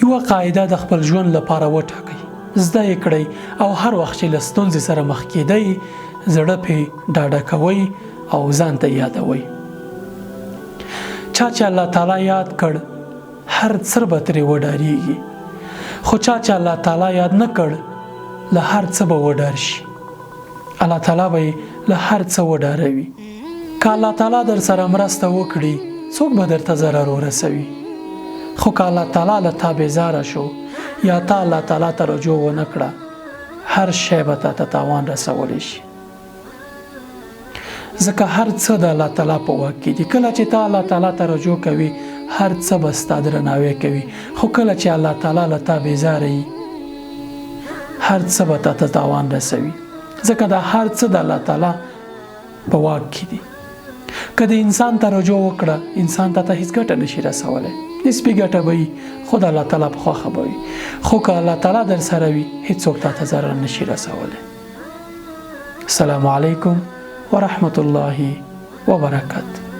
یوه قاعده د خپل ژوند لپاره وټاکئ، زده یې کړئ او هر وخت چې له ستونزې سره مخ کېدئ زړه پې ډاډه کوئ او ځان ته یادوئ. چا چې الله تعالی یاد کړ هر څه به ترې وډارېږي، خو چا چې الله تعالی یاد نه کړ له هر څه به وډار شي. الله تعالی به له هر څه وډاروي. که الله تعالی در سره مرسته وکړي څوک به درته ضرر ورسوي، خو که الله تعالی له تا بیزاره شو یا تا الله تعالی ته رجوع ونه کړه هر شی به تا ته تاوان رسولی شي. ځکه هر څه د الله تعالی په واک کې دي. کله چې تا الله تعالی ته رجوع کوي هر څه به ستا درناوی کوي، خو کله چې الله تعالی له تا بیزاره وي هر څه به تا ته تاوان رسوي، ځکه دا هر څه د الله تعالی په واک کې دي. که د انسان ته رجوع وکړه انسان ته هیڅ ګټه نشي رسولی، نسبي ګټه به وي خو د الله تعالی په خوښه به وي، خو که الله تعالی در سره وي هیڅوک تا ته ضرر نشي رسولی. السلام علیکم ورحمة الله وبرکاته.